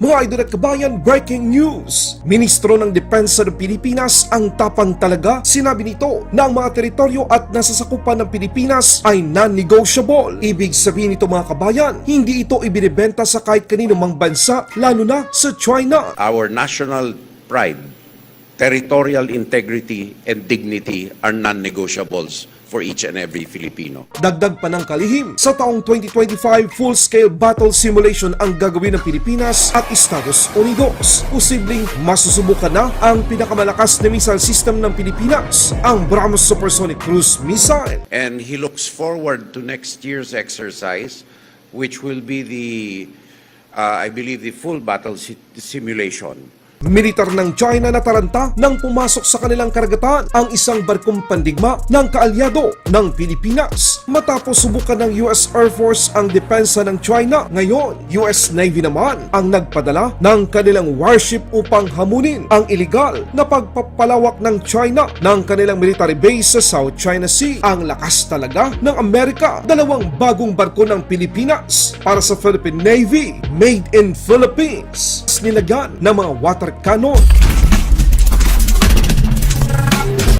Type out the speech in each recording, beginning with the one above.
Mga idol at kabayan, breaking news! Ministro ng Depensa ng Pilipinas ang tapang talaga. Sinabi nito na ang mga teritoryo at nasasakupan ng Pilipinas ay non-negotiable. Ibig sabihin nito mga kabayan, hindi ito ibinibenta sa kahit kanino mang bansa, lalo na sa China. Our national pride, territorial integrity, and dignity are non-negotiables for each and every Filipino. Dagdag pa ng kalihim, sa taong 2025, full-scale battle simulation ang gagawin ng Pilipinas at Estados Unidos. Posibleng masusubukan na ang pinakamalakas na missile system ng Pilipinas, ang BrahMos Supersonic Cruise Missile. And he looks forward to next year's exercise, which will be I believe, the full battle simulation. Militar ng China na taranta nang pumasok sa kanilang karagatan ang isang barkong pandigma ng kaalyado ng Pilipinas. Matapos subukan ng US Air Force ang depensa ng China, ngayon US Navy naman ang nagpadala ng kanilang warship upang hamunin ang iligal na pagpapalawak ng China ng kanilang military base sa South China Sea. Ang lakas talaga ng Amerika, dalawang bagong barko ng Pilipinas para sa Philippine Navy, made in Philippines. Nilagyan ng mga water cannon.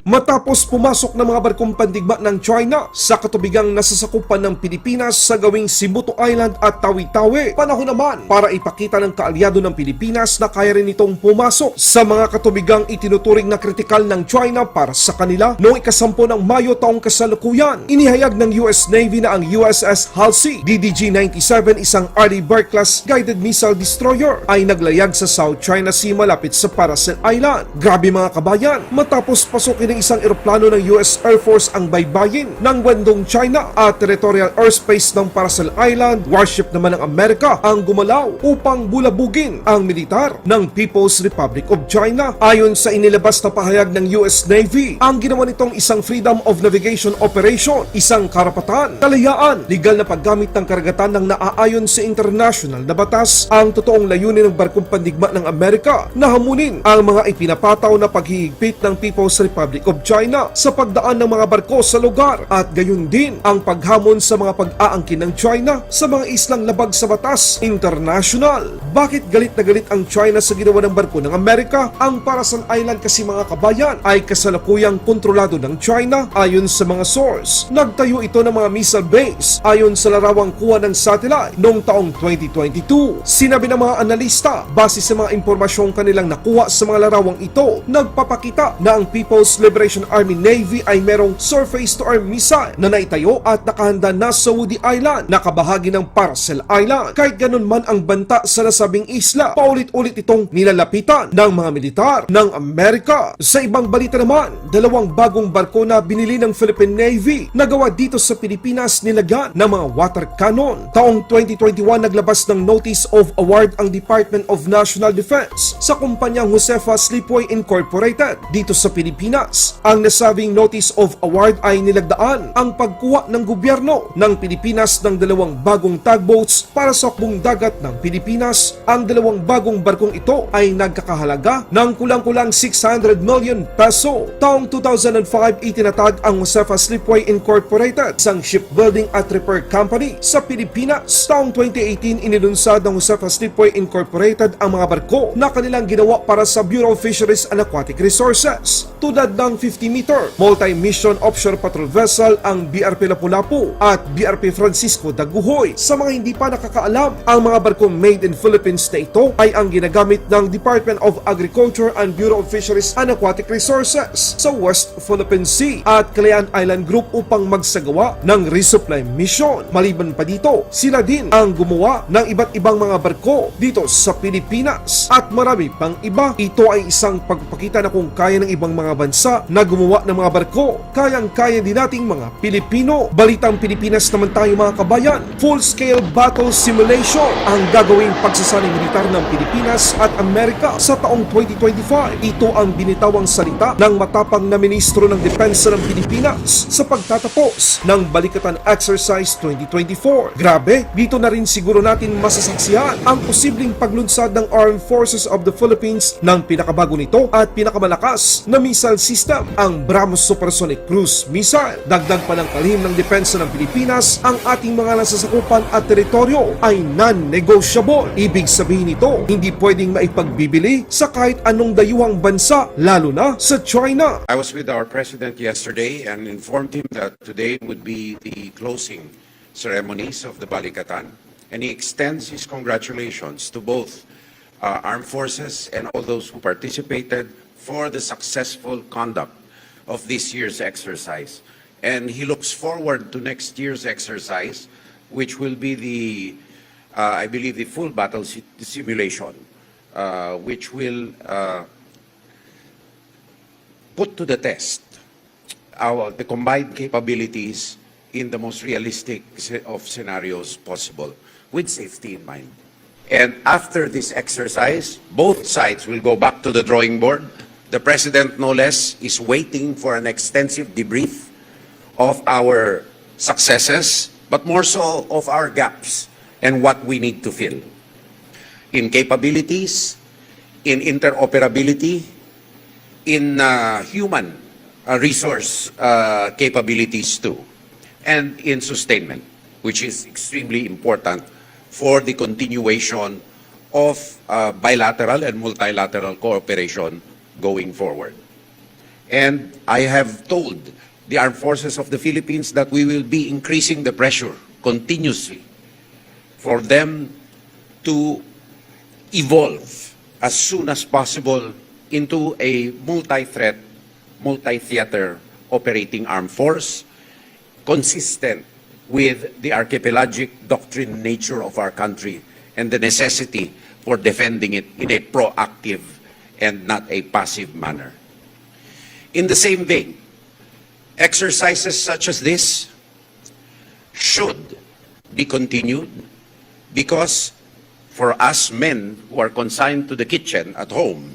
Matapos pumasok ng mga barkong pandigma ng China sa katubigang nasasakupan ng Pilipinas sa gawing Sibuto Island at Tawi-Tawi, panahon naman para ipakita ng kaalyado ng Pilipinas na kaya rin itong pumasok sa mga katubigang itinuturing na kritikal ng China para sa kanila. Noong ika-10 ng Mayo taong kasalukuyan, inihayag ng US Navy na ang USS Halsey DDG-97, isang Arleigh Burke-class guided missile destroyer, ay naglayag sa South China Sea malapit sa Paracel Island. Grabe mga kabayan, matapos pasukin ng isang eroplano ng US Air Force ang baybayin ng Guangdong, China at territorial airspace ng Paracel Island, warship naman ng Amerika ang gumalaw upang bulabugin ang militar ng People's Republic of China. Ayon sa inilabas na pahayag ng US Navy, ang ginawa nitong isang Freedom of Navigation Operation, isang karapatan, kalayaan, legal na paggamit ng karagatan ng naaayon sa international na batas. Ang totoong layunin ng barkong pandigma ng Amerika na hamunin ang mga ipinapataw na paghihigpit ng People's Republic of China sa pagdaan ng mga barko sa lugar at gayon din ang paghamon sa mga pag-aangkin ng China sa mga islang labag sa batas international. Bakit galit na galit ang China sa ginawa ng barko ng Amerika? Ang Paracel Island kasi mga kabayan ay kasalukuyang kontrolado ng China. Ayon sa mga source, nagtayo ito ng mga missile base ayon sa larawang kuha ng satellite noong taong 2022. Sinabi ng mga analista, base sa mga impormasyong kanilang nakuha sa mga larawang ito, nagpapakita na ang People's Liberation Army Navy ay merong surface-to-air missile na naitayo at nakahanda na sa Woody Island, nakabahagi ng Paracel Island. Kahit ganun man ang banta sa nasabing isla, paulit-ulit itong nilalapitan ng mga militar ng Amerika. Sa ibang balita naman, dalawang bagong barko na binili ng Philippine Navy na gawa dito sa Pilipinas nilagyan ng mga water cannon. Taong 2021 naglabas ng Notice of Award ang Department of National Defense sa kumpanyang Josefa Slipway Incorporated dito sa Pilipinas. Ang nasabing Notice of Award ay nilagdaan ang pagkuha ng gobyerno ng Pilipinas ng dalawang bagong tugboats para sa hukbong dagat ng Pilipinas. Ang dalawang bagong barkong ito ay nagkakahalaga ng kulang-kulang 600 million peso. Taong 2005 itinatag ang Josefa Slipway Incorporated, isang shipbuilding at repair company sa Pilipinas. Taong 2018 inilunsad ng Josefa Slipway Incorporated ang mga barko na kanilang ginawa para sa Bureau of Fisheries and Aquatic Resources, tulad ng 50-meter multi-mission offshore patrol vessel ang BRP Lapu-Lapu at BRP Francisco Daguhoy. Sa mga hindi pa nakakaalam, ang mga barkong made in Philippines na ito ay ang ginagamit ng Department of Agriculture and Bureau of Fisheries and Aquatic Resources sa West Philippine Sea at Calayan Island Group upang magsagawa ng resupply mission. Maliban pa dito, sila din ang gumawa ng iba't ibang mga barko dito sa Pilipinas at marami pang iba. Ito ay isang pagpapakita na kung kaya ng ibang mga bansa na gumawa ng mga barko, kayang-kaya din nating mga Pilipino. Balitang Pilipinas naman tayo mga kabayan. Full-scale battle simulation ang gagawing pagsasanay militar ng Pilipinas at Amerika sa taong 2025. Ito ang binitawang salita ng matapang na ministro ng Depensa ng Pilipinas sa pagtatapos ng Balikatan Exercise 2024. Grabe, dito na rin siguro natin masasaksihan ang posibleng paglunsad ng Armed Forces of the Philippines ng pinakabago nito at pinakamalakas na missile system system, ang BrahMos Supersonic Cruise Missile. Dagdag pa ng kalihim ng depensa ng Pilipinas, ang ating mga nasasakupan at teritoryo ay non-negotiable. Ibig sabihin nito, hindi pwedeng maipagbibili sa kahit anong dayuhang bansa, lalo na sa China. I was with our president yesterday and informed him that today would be the closing ceremonies of the Balikatan. And he extends his congratulations to both armed forces and all those who participated for the successful conduct of this year's exercise. And he looks forward to next year's exercise, which will be the, I believe, the full battle simulation, which will put to the test the combined capabilities in the most realistic of scenarios possible, with safety in mind. And after this exercise, both sides will go back to the drawing board. The President, no less, is waiting for an extensive debrief of our successes, but more so of our gaps and what we need to fill in capabilities, in interoperability, in human resource capabilities too, and in sustainment, which is extremely important for the continuation of bilateral and multilateral cooperation going forward. And I have told the armed forces of the Philippines that we will be increasing the pressure continuously for them to evolve as soon as possible into a multi-threat, multi-theater operating armed force consistent with the archipelagic doctrine nature of our country and the necessity for defending it in a proactive and not a passive manner. In the same vein, exercises such as this should be continued because for us men who are consigned to the kitchen at home,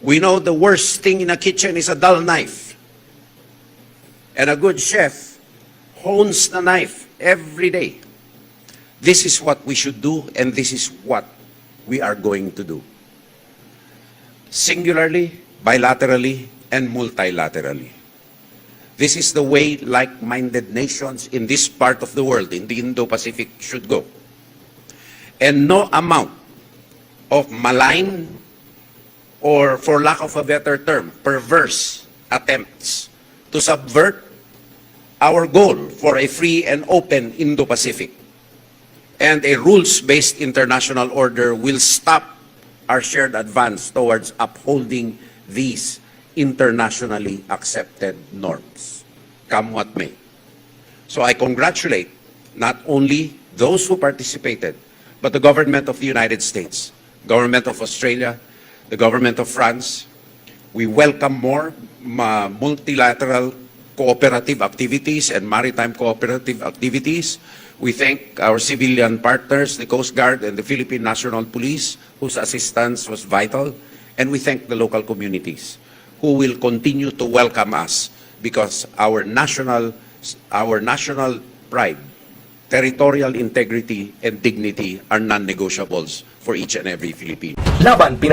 we know the worst thing in a kitchen is a dull knife. And a good chef hones the knife every day. This is what we should do, and this is what we are going to do. Singularly, bilaterally, and multilaterally. This is the way like-minded nations in this part of the world, in the Indo-Pacific, should go. And no amount of malign or, for lack of a better term, perverse attempts to subvert our goal for a free and open Indo-Pacific and a rules-based international order will stop our shared advance towards upholding these internationally accepted norms, come what may. So I congratulate not only those who participated, but the government of the United States, government of Australia, the government of France. We welcome more multilateral cooperative activities and maritime cooperative activities. We thank our civilian partners, the Coast Guard and the Philippine National Police, whose assistance was vital. And we thank the local communities who will continue to welcome us because our national pride, territorial integrity, and dignity are non-negotiables for each and every Filipino. Laban Pinas.